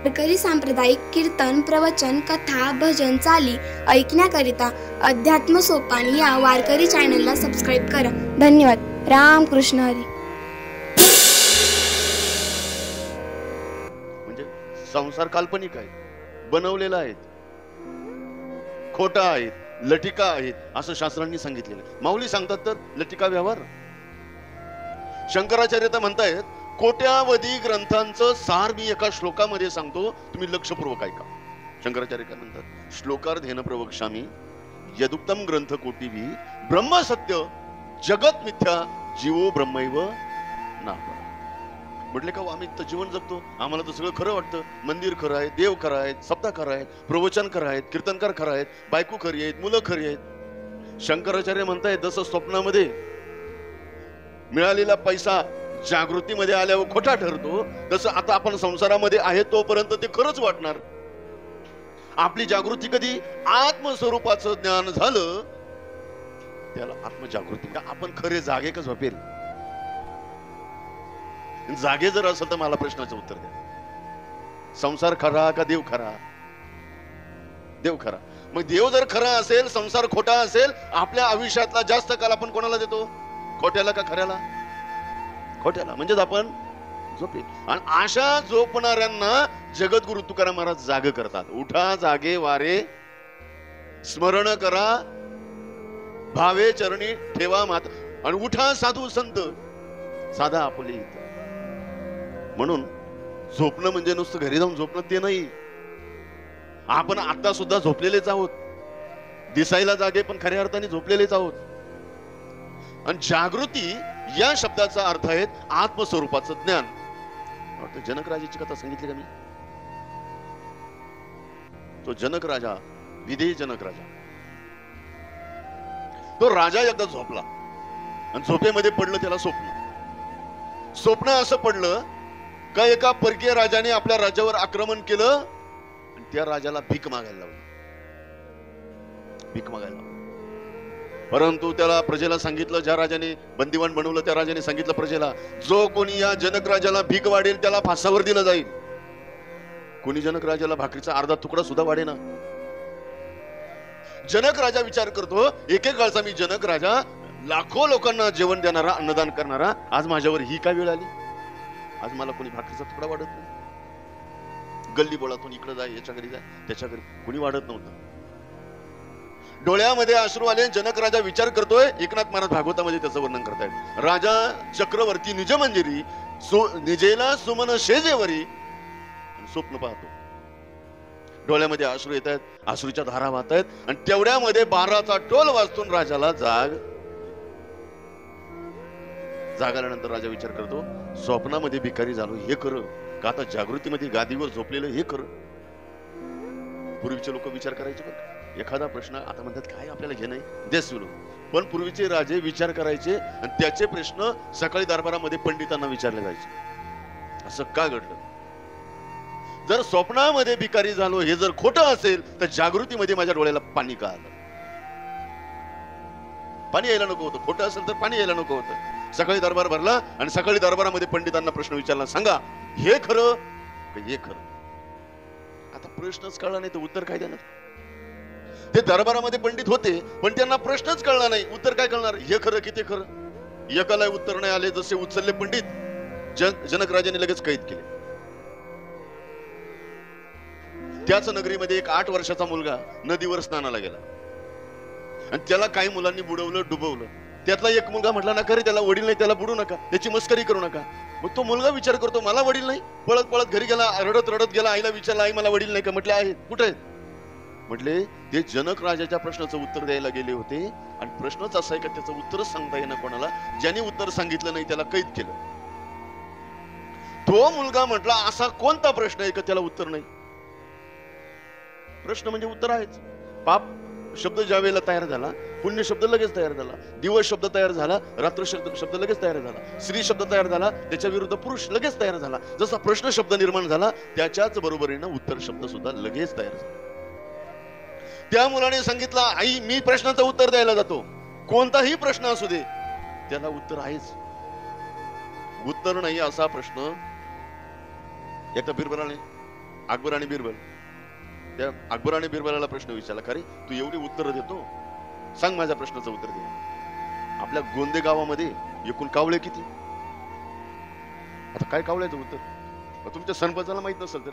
वारकरी सांप्रदायिक कीर्तन, प्रवचन, कथा, भजन, चाली ऐकण्याकरिता अध्यात्म सोपान या वारकरी चॅनलला सबस्क्राईब करा. धन्यवाद. रामकृष्ण हरी. म्हणजे संसार काल्पनिक आहे, बनवलेला आहे, खोटा आहे, लटिका आहेत असं शास्त्रांनी सांगितलेलं. माऊली सांगतात तर लटिका व्यवहार. शंकराचार्य तर म्हणतायत कोट्यावधी ग्रंथांचं सार मी एका श्लोकामध्ये सांगतो, तुम्ही लक्षपूर्वक ऐका. शंकराचार्य काय म्हणतात? श्लोकार्धेन प्रवक्ष्यामि यदुक्तम ग्रंथ कोटिभि ब्रह्म सत्य जगत मिथ्या जीवो ब्रह्मैव नाम. म्हटले का आम्ही तर जीवन जगतो, आम्हाला तर सगळं खरं वाटतं. मंदिर खरं आहे, देव खरं आहेत, सप्ताह खरं आहेत, प्रवचन खरं आहेत, कीर्तनकार खरं आहेत, बायको खरी आहेत, मुलं खरी आहेत. शंकराचार्य म्हणतायत जसं स्वप्नामध्ये मिळालेला पैसा जागृतीमध्ये आल्यावर खोटा ठरतो, तसं आता आपण संसारामध्ये आहे तोपर्यंत ते खरंच वाटणार. आपली जागृती कधी आत्मस्वरूपाचं ज्ञान झालं त्याला आत्मजागृती. आपण खरे जागे का झोपेल? जागे जर असेल तर मला प्रश्नाचं उत्तर द्या. संसार खरा का देव खरा? देव खरा. मग देव जर खरा असेल, संसार खोटा असेल, आपल्या आयुष्यातला जास्त काल आपण कोणाला देतो? खोट्याला का खऱ्याला? खोट्याला. म्हणजेच आपण झोपेल. आणि अशा झोपणाऱ्यांना जगद्गुरु तुकाराम महाराज जाग करतात. उठा जागे वारे स्मरण करा, भावे चरणी ठेवा मात. आणि उठा साधू संत साधा आपले. म्हणून झोपणं म्हणजे नुसतं घरी जाऊन झोपणं ते नाही. आपण आता सुद्धा झोपलेलेच आहोत, दिसायला जागे पण खऱ्या अर्थाने झोपलेलेच आहोत. आणि जागृती या शब्दाचा अर्थ आहे आत्मस्वरूपाचं ज्ञान. जनक राजाची कथा सांगितली का मी? तो जनक राजा, विधेय जनक राजा, तो राजा एकदा झोपला आणि झोपेमध्ये पडलं त्याला स्वप्न. स्वप्न असं पडलं का एका परकीय राजाने आपल्या राज्यावर आक्रमण केलं आणि त्या राजाला भीक मागायला लावली. भीक मागायला लावली. परंतु त्याला प्रजेला सांगितलं, ज्या राजाने बंदिवान बनवलं त्या राजाने सांगितलं प्रजेला, जो कोणी या जनक राजाला भीक वाढेल त्याला फासावर दिलं जाईल. कोणी जनक राजाला भाकरीचा अर्धा तुकडा सुद्धा वाढेना. जनक राजा विचार करतो, एकेकाळचा मी जनक राजा, लाखो लोकांना जेवण देणारा, अन्नदान करणारा, आज माझ्यावर ही काय वेळ आली? आज मला कोणी भाकरीचा तुकडा वाढत नाही. गल्ली बोळातून इकडे जाय, याच्या घरी जाय, त्याच्या घरी, कोणी वाढत नव्हतं. डोळ्यामध्ये अश्रू आले. जनक राजा विचार करतोय. एकनाथ महाराज भागवतामध्ये त्याचं वर्णन करतायत. राजा चक्रवर्ती निज मंजिरी निजेला सुमन शेजेवरी स्वप्न पाहतो. डोळ्यामध्ये अश्रू येत आहेत, अश्रूच्या धारा वाहत आहेत. आणि तेवढ्यामध्ये 12चा टोल वाजतून राजाला जाग. जाग आल्यानंतर राजा विचार करतो, स्वप्नामध्ये भिकारी झालो हे खरं का आता जागृतीमध्ये गादीवर झोपलेलं हे खरं? पूर्वीचे लोक विचार करायचे बरं. एखादा प्रश्न आता म्हणतात काय आपल्याला हे नाही देस विलो, पण पूर्वीचे राजे विचार करायचे आणि त्याचे प्रश्न सकाळी दरबारामध्ये पंडितांना विचारले जायचे. असं का घडलं? जर स्वप्नामध्ये भिकारी झालो हे जर खोटं असेल तर जागृतीमध्ये माझ्या डोळ्याला पाणी का आलं? पाणी यायला नको होतं. खोटं असेल तर पाणी यायला नको होतं. सकाळी दरबार भरला आणि सकाळी दरबारामध्ये पंडितांना प्रश्न विचारला, सांगा हे खरं का हे खरं? आता प्रश्नच कळला नाही तर उत्तर काय देणार? ते दरबारामध्ये पंडित होते पण त्यांना प्रश्नच कळला नाही, उत्तर काय कळणार? हे खरं की ते खरं? एकाला उत्तर नाही आले. जसे उचलले पंडित जनक राजाने लगेच कैद केले. त्याच नगरीमध्ये एक 8 वर्षाचा मुलगा नदीवर स्नानाला गेला आणि त्याला काही मुलांनी बुडवलं, डुबवलं. त्यातला एक मुलगा म्हटला नका रे, त्याला वडील नाही, त्याला बुडू नका, त्याची मस्करी करू नका. मग तो मुलगा विचार करतो, मला वडील नाही. पळत पळत घरी गेला, रडत रडत गेला. आईला विचारला, आई मला वडील नाही का? म्हटले आहेत. कुठे आहेत? म्हटले ते जनक राजाच्या प्रश्नाचं उत्तर द्यायला गेले होते आणि प्रश्नच असा आहे का त्याचं उत्तरच सांगता येईना कोणाला. ज्याने उत्तर सांगितलं नाही त्याला कैद केलं. तो मुलगा म्हटला असा कोणता प्रश्न आहे का त्याला उत्तर नाही? प्रश्न म्हणजे उत्तर आहेच. पाप शब्द ज्या वेळेला तयार झाला, पुण्य शब्द लगेच तयार झाला, दिवस शब्द तयार झाला, रात्र शब्द लगेच तयार झाला, स्त्री शब्द तयार झाला, त्याच्या विरुद्ध पुरुष लगेच तयार झाला. जसा प्रश्न शब्द निर्माण झाला त्याच्याच बरोबरीनं उत्तर शब्द सुद्धा लगेच तयार झाला. त्या मुलाने सांगितलं, आई मी प्रश्नाचं उत्तर द्यायला जातो, कोणताही प्रश्न असू दे त्याला उत्तर आहेच. उत्तर नाही असा प्रश्न एकदा बिरबलाने अकबर आणि बिरबल, त्या अकबर आणि बिरबलाला प्रश्न विचारला, खरे तू एवढी उत्तर देतो, सांग माझ्या प्रश्नाचं उत्तर दे. आपल्या गोंदे गावामध्ये एकूण कावळे किती? आता काय कावळ्याचं उत्तर? तुमच्या सरपंचाला माहित नसेल तर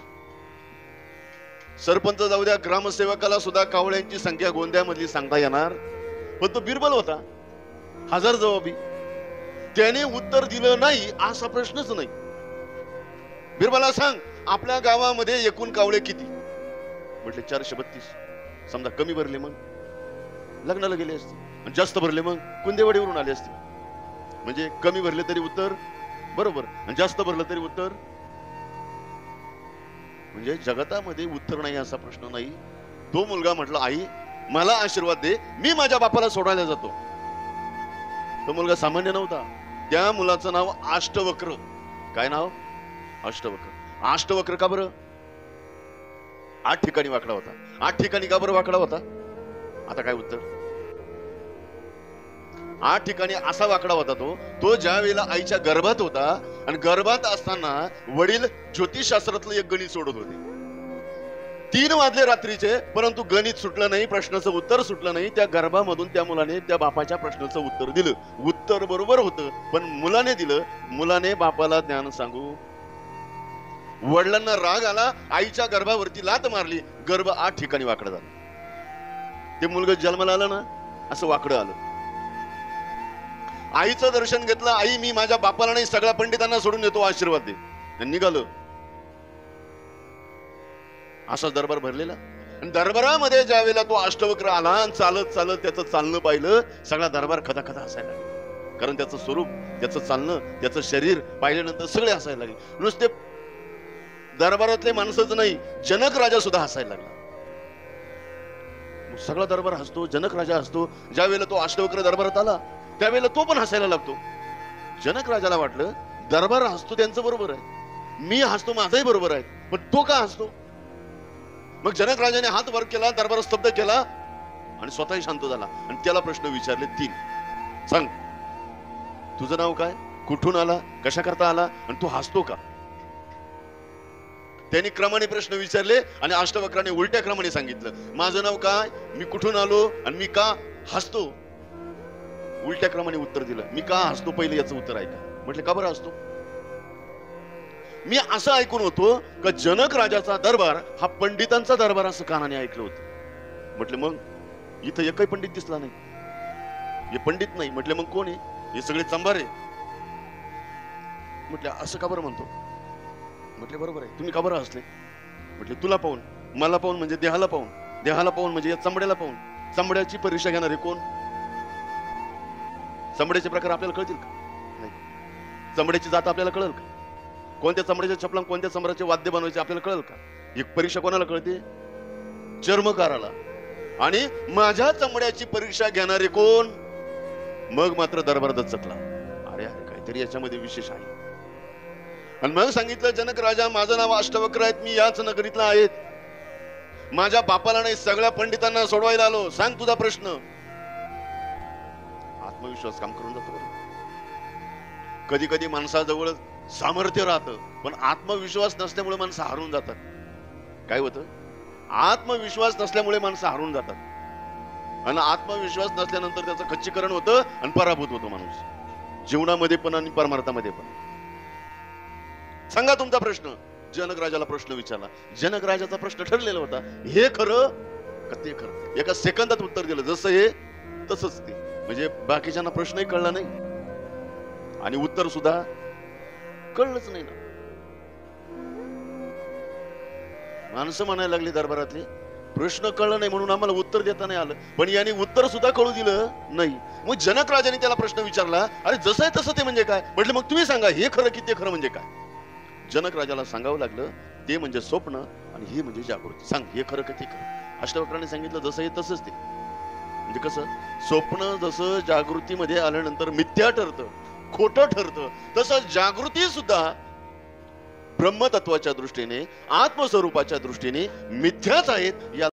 सरपंच जाऊ द्या, ग्रामसेवकाला सुद्धा कावळ्यांची संख्या गोंद्यामधली सांगता येणार. पण तो बिरबल होता, हजार जबाबी, त्याने उत्तर दिलं नाही असा प्रश्नच नाही. बिरबला सांग आपल्या गावामध्ये एकूण कावळे किती? म्हटले 432. समजा कमी भरले मग लग्नाला गेले असते, आणि जास्त भरले मग कुंदेवाडीवरून आले असते. म्हणजे कमी भरले तरी उत्तर बरोबर, आणि जास्त भरलं तरी उत्तर. म्हणजे जगतामध्ये उत्तर नाही असा प्रश्न नाही. तो मुलगा म्हटला, आई मला आशीर्वाद दे, मी माझ्या बापाला सोडायला जातो. तो मुलगा सामान्य नव्हता. त्या मुलाचं नाव अष्टवक्र. काय नाव? अष्टवक्र. अष्टवक्र का बरं? 8 ठिकाणी वाकडा होता. 8 ठिकाणी का बरं वाकडा होता? आता काय उत्तर? 8 ठिकाणी असा वाकडा होता तो ज्या वेळेला आईच्या गर्भात होता, आणि गर्भात असताना वडील ज्योतिषशास्त्रातलं एक गणित सोडत होते. 3 वाजले रात्रीचे, परंतु गणित सुटलं नाही, प्रश्नाचं उत्तर सुटलं नाही. त्या गर्भामधून त्या मुलाने त्या बापाच्या प्रश्नाचं उत्तर दिलं. उत्तर बरोबर होतं, पण मुलाने दिलं. मुलाने बापाला ज्ञान सांगू. वडिलांना राग आला, आईच्या गर्भावरती लात मारली, गर्भ 8 ठिकाणी वाकडं झालं. ते मुलगा जन्माला आलं ना, असं वाकडं आलं. आईचं दर्शन घेतलं. आई मी माझ्या बापाला नाही, सगळ्या पंडितांना सोडून येतो, आशीर्वाद दे. निघालं. असा दरबार भरलेला. आणि दरबारामध्ये ज्या वेळेला तो अष्टवक्र आला आणि चालत चालत त्याचं चालणं पाहिलं, सगळा दरबार खदा खदा हसायला लागला. कारण त्याचं स्वरूप, त्याचं चालणं, त्याचं शरीर पाहिल्यानंतर सगळे हसायला लागले. नुसते दरबारातले माणसंच नाही, जनक राजा सुद्धा हसायला लागला. सगळा दरबार हसतो, जनक राजा हसतो. ज्या वेळेला तो अष्टवक्र दरबारात आला, त्यावेळेला तो पण हसायला लागतो. जनक राजाला वाटलं दरबार हसतो त्यांचं बरोबर आहे, मी हसतो माझाही बरोबर आहे, पण तो का हसतो? मग जनक राजाने हात वर केला, दरबार स्तब्ध केला आणि स्वतःही शांत झाला. आणि त्याला प्रश्न विचारले 3. सांग तुझं नाव काय, कुठून आला, कशा करता आला, आणि तू हसतो का? त्यांनी क्रमाने प्रश्न विचारले आणि अष्टवक्राने उलट्या क्रमाने सांगितलं. माझं नाव काय, मी कुठून आलो, आणि मी का हसतो. उलट्या क्रमाने उत्तर दिलं. मी का हसतो पहिले याचं उत्तर ऐका. म्हटले का बरं हसतो? मी असं ऐकून होतो का जनक राजाचा दरबार हा पंडितांचा दरबार असं कानाने ऐकलं होतं. म्हटले मग इथं एकही पंडित दिसला नाही, हे पंडित नाही. म्हटले मग कोण आहे? हे सगळे चंबारे. म्हटले असं का बरं म्हणतो? म्हटले बरोबर आहे. तुम्ही का बरं हसले? म्हटले तुला पाहून, मला पाहून म्हणजे देहाला पाहून, देहाला पाहून म्हणजे या चमड्याला पाहून. चमड्याची परीक्षा घेणारे कोण? चमड्याचे प्रकार आपल्याला कळतील का? नाही. चमड्याची जात आपल्याला कळेल का? कोणत्या चमड्याच्या चपला, कोणत्या चमड्याचे वाद्य बनवायचे आपल्याला कळेल का? ही परीक्षा कोणाला कळते? चर्मकाराला. आणि माझ्या चमड्याची परीक्षा घेणारे कोण? मग मात्र दरबार दचकला. अरे अरे काहीतरी याच्यामध्ये विशेष आहे. आणि मग सांगितलं जनक राजा माझं नाव अष्टवक्र आहे, मी याच नगरीतला आहे, माझ्या बापाला नाही सगळ्या पंडितांना सोडवायला आलो. सांग तुझा प्रश्न. आत्मविश्वास काम करून जातो. कधी कधी माणसाजवळ सामर्थ्य राहतं, पण आत्मविश्वास नसल्यामुळे माणसं हारून जातात. काय होतं? आत्मविश्वास नसल्यामुळे माणसं हारून जातात, आणि आत्मविश्वास नसल्यानंतर त्याचं खच्चीकरण होतं आणि पराभूत होतो माणूस, जीवनामध्ये पण आणि परमार्थामध्ये पण. सांगा तुमचा प्रश्न. जनक राजाला प्रश्न विचारला. जनक राजाचा प्रश्न ठरलेला होता, हे खरं का ते खरं. एका सेकंदात उत्तर दिलं, जसं हे तसंच ते. म्हणजे बाकीच्यांना प्रश्नही कळला नाही आणि उत्तर सुद्धा कळलंच नाही ना. माणसं म्हणायला लागली दरबारातली, प्रश्न कळलं नाही म्हणून आम्हाला उत्तर देता नाही आलं, पण याने उत्तर सुद्धा कळू दिलं नाही. मग जनक राजाने त्याला प्रश्न विचारला, अरे जसं आहे तसं ते म्हणजे काय? म्हटलं मग तुम्ही सांगा, हे खरं की ते खरं म्हणजे काय? जनक राजाला सांगावं लागलं, ते म्हणजे स्वप्न आणि हे म्हणजे जागृती. सांग हे खरं का ते खरं? अष्टवक्राने सांगितलं जसं आहे तसंच ते. म्हणजे कसं? स्वप्न जसं जागृतीमध्ये आल्यानंतर मिथ्या ठरतं, खोटं ठरतं, तसं जागृती सुद्धा ब्रह्मतत्वाच्या दृष्टीने, आत्मस्वरूपाच्या दृष्टीने मिथ्याच आहेत. या